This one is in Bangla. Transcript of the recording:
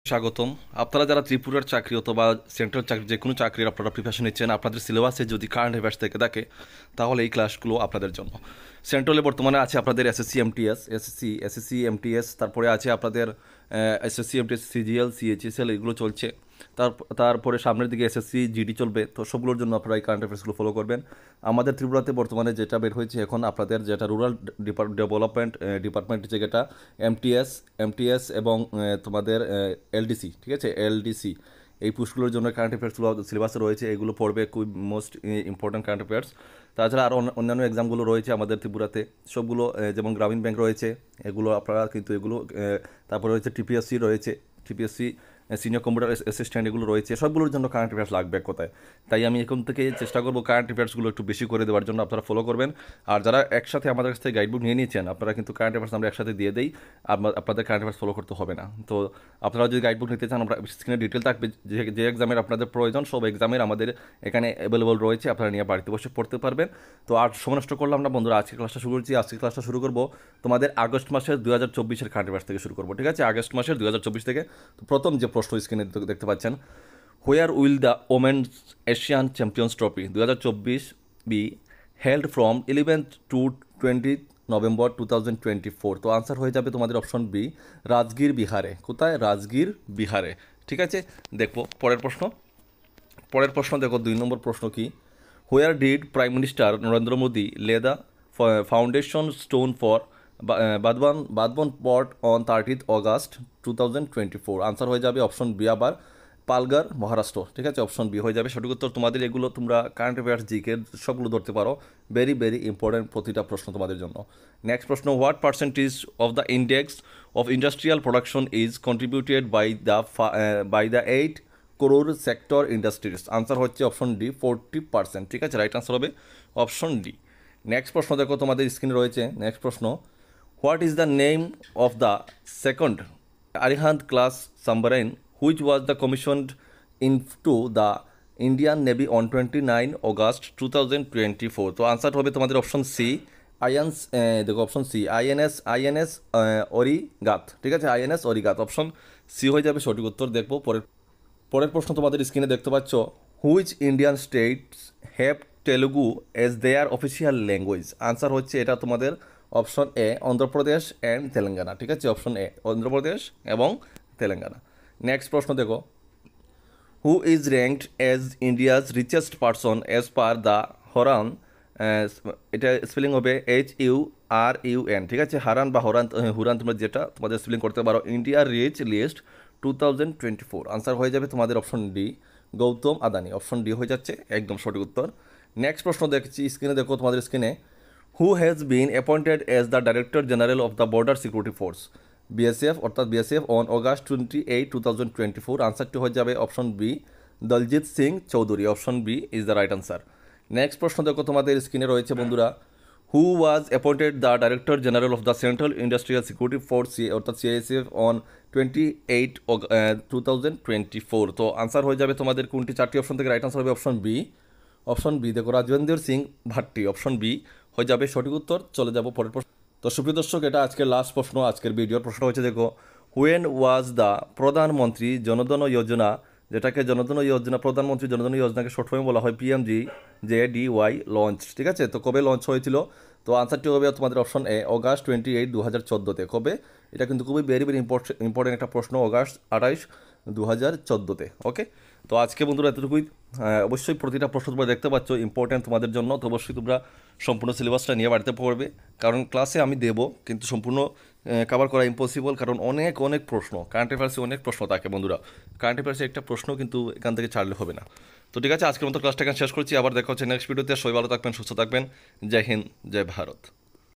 স্বাগতম। আপনারা যারা ত্রিপুরার চাকরি অথবা সেন্ট্রাল চাকরি যে কোনো চাকরির আপনারা প্রিপারেশন নিচ্ছেন, আপনাদের সিলেবাসে যদি কারেন্ট অ্যাফেয়ার্স থেকে থাকে তাহলে এই ক্লাসগুলো আপনাদের জন্য। সেন্ট্রালে বর্তমানে আছে আপনাদের এসএসসি এমটিএস, এসএসসি এমটিএস, তারপরে আছে আপনাদের এসএসসি এমটিএস সিজিএল সিএইচএসএল, এগুলো চলছে। তারপরে সামনের দিকে এসএসসি জিডি চলবে। তো সবগুলোর জন্য আপনারা এই কারেন্ট অ্যাফেয়ার্সগুলো ফলো করবেন। আমাদের ত্রিপুরাতে বর্তমানে যেটা বের হয়েছে এখন আপনাদের যেটা রুরাল ডেভেলপমেন্ট ডিপার্টমেন্ট, যেটা এমটিএস এবং তোমাদের এলডিসি, ঠিক আছে, এলডিসি, এই পোস্টগুলোর জন্য কারেন্ট অ্যাফেয়ার্সগুলো সিলেবাসে রয়েছে। এগুলো পড়বে, খুব মোস্ট ইম্পর্ট্যান্ট কারেন্ট অ্যাফেয়ার্স। তাছাড়া আরও অন্যান্য এক্সামগুলো রয়েছে আমাদের ত্রিপুরাতে, সবগুলো যেমন গ্রামীণ ব্যাংক রয়েছে, এগুলো আপনারা কিন্তু এগুলো, তারপরে রয়েছে টিপিএসসি রয়েছে, টিপিএসসি সিনিয়র কম্পিউটার অ্যাসিস্ট্যান্ট, এগুলো রয়েছে। সবগুলোর জন্য কারেন্ট অ্যাফেয়ার্স লাগবে এক কথায়। তাই আমি এখন থেকে চেষ্টা করবো কারেন্ট অ্যাফেয়ার্সগুলো একটু বেশি করে দেওয়ার জন্য, আপনারা ফলো করবেন। আর যারা একসাথে আমাদের কাছ থেকে গাইডবুক নিয়ে নিয়েছেন, আপনারা কিন্তু কারেন্ট অ্যাফেয়ার্স আমরা একসাথে দিয়ে দিই, আপনাদের কারেন্ট অ্যাফেয়ার্স ফলো করতে হবে না। তো আপনারা যদি গাইডবুক নিতে চান, আমরা স্ক্রিনে ডিটেল থাকবে, যে এক্সামের আপনাদের প্রয়োজন সব এক্সামের আমাদের এখানে অ্যাভেলেবল রয়েছে, আপনারা নিয়ে বাড়িতে বসে পড়তে পারবেন। তো আর সময় নষ্ট করলাম না বন্ধুরা, আজকে ক্লাসটা শুরু করছি। আজকে ক্লাসটা শুরু করবো তোমাদের আগস্ট মাসের 2024 কারেন্ট অ্যাফেয়ার্স থেকে শুরু করবো, ঠিক আছে? আগস্ট মাসের 2024 থেকে। তো প্রথম যে প্রশ্ন স্ক্রিনে দেখতে পাচ্ছেন, where will the women's Asian champions trophy 2024 be held from 11th to 20th November 2024? তো আনসার হয়ে যাবে তোমাদের অপশন বি, রাজগীর বিহারে। কোথায়? রাজগীর বিহারে, ঠিক আছে। দেখো পরের প্রশ্ন দেখো, 2 নম্বর প্রশ্ন কি, where did Prime Minister Narendra Modi lay the foundation stone for Vadhavan port on 30th August 2024? Answer হয়ে যাবে অপশন বি, আবার পালগার, মহারাষ্ট্র, ঠিক আছে। অপশন বি হয়ে যাবে সঠিক উত্তর। তোমাদের এগুলো তোমরা কারেন্ট অ্যাফেয়ার্স জিকে সবগুলো ধরতে পারো, ভেরি ভেরি ইম্পর্টেন্ট প্রতিটা প্রশ্ন তোমাদের জন্য। নেক্সট প্রশ্ন, what percentage of the index of industrial production is contributed by the 8 crore sector industries? Answer হচ্ছে অপশন ডি, 40%, ঠিক আছে। রাইট আনসার হবে অপশন ডি। নেক্সট প্রশ্ন দেখো, তোমাদের স্ক্রিনে রয়েছে। নেক্সট প্রশ্ন, what is the name of the second Arihant class submarine which was the commissioned into the Indian Navy on 29 August 2024? তো আনসার হবে তোমাদের অপশন সি, দেখো অপশন সি, আইএনএস অরিগাত, ঠিক আছে, আইএনএস অরিগাত, অপশন সি হয়ে যাবে সঠিক উত্তর। দেখবো পরের প্রশ্ন তোমাদের স্ক্রিনে দেখতে পাচ্ছ, which Indian states have Telugu as their official language? Answer হচ্ছে এটা তোমাদের option A, Andhra Pradesh and Telangana, ঠিক আছে। অপশন এ, অন্ধ্রপ্রদেশ এবং তেলেঙ্গানা। নেক্সট প্রশ্ন দেখো, who is ranked as India's richest person as per the Hurun, এটা স্পেলিং হবে HURUN, ঠিক আছে। হারান বা হুরান তোমরা যেটা তোমাদের স্পেলিং করতে পারো। ইন্ডিয়ার রিচ লিস্ট 2024? আনসার হয়ে যাবে তোমাদের option D, Gautam Adani, option D হয়ে যাচ্ছে একদম সঠিক উত্তর। নেক্সট প্রশ্ন দেখছি স্ক্রিনে, দেখো তোমাদের স্ক্রিনে, who has been appointed as the director general of the Border Security Force BSF, অর্থাৎ বিএসএফ, অন August 28, 2024? আনসারটি হয়ে যাবে option B, Daljit Singh Chaudhary, option B is the right answer. Next প্রশ্ন দেখো তোমাদের স্ক্রিনে রয়েছে বন্ধুরা, who was appointed the director general of the Central Industrial Security Force, অর্থাৎ সিআইএসএফ, অন 28 2024? তো আনসার হয়ে যাবে তোমাদের কোনটি? 4টি অপশন থেকে রাইট আনসার হবে অপশন বি, দেখো রাজেন্দ্র সিং ভাট্টি, অপশন বি হয়ে যাবে সঠিক উত্তর। চলে যাব পরের প্রশ্ন। তো সুপ্রিয় দর্শক, এটা আজকের লাস্ট প্রশ্ন। আজকের ভিডিওর প্রশ্ন হচ্ছে, দেখো, হোয়েন ওয়াজ দ্য প্রধানমন্ত্রী জনধন যোজনা, যেটাকে প্রধানমন্ত্রী জনধন যোজনাকে শর্ট ফর্মে বলা হয় PMJJDY লঞ্চ, ঠিক আছে। তো কবে লঞ্চ হয়েছিল? তো আনসারটি হবে তোমাদের অপশন এ, August 28, 2014-তে। কবে? এটা কিন্তু খুবই ভেরি ভেরি ইম্পর্টেন্ট একটা প্রশ্ন, August 28, 2014-তে। ওকে, তো আজকে বন্ধুরা এতটুকুই। অবশ্যই প্রতিটা প্রশ্ন তোমরা দেখতে পাচ্ছ ইম্পর্টেন্ট তোমাদের জন্য। তো অবশ্যই তোমরা সম্পূর্ণ সিলেবাসটা নিয়ে বাড়িতে পড়বে, কারণ ক্লাসে আমি দেবো কিন্তু সম্পূর্ণ কভার করা ইম্পসিবল, কারণ অনেক প্রশ্ন, কারেন্ট অ্যাফেয়ার্সে অনেক প্রশ্ন থাকে বন্ধুরা। কারেন্ট অ্যাফেয়ার্সে একটা প্রশ্ন কিন্তু এখান থেকে ছাড়লে হবে না। তো ঠিক আছে, আজকের মতো ক্লাসটা এখানে শেষ করছি। আবার দেখা হচ্ছে নেক্সট ভিডিওতে। সবাই ভালো থাকবেন, সুস্থ থাকবেন। জয় হিন্দ, জয় ভারত।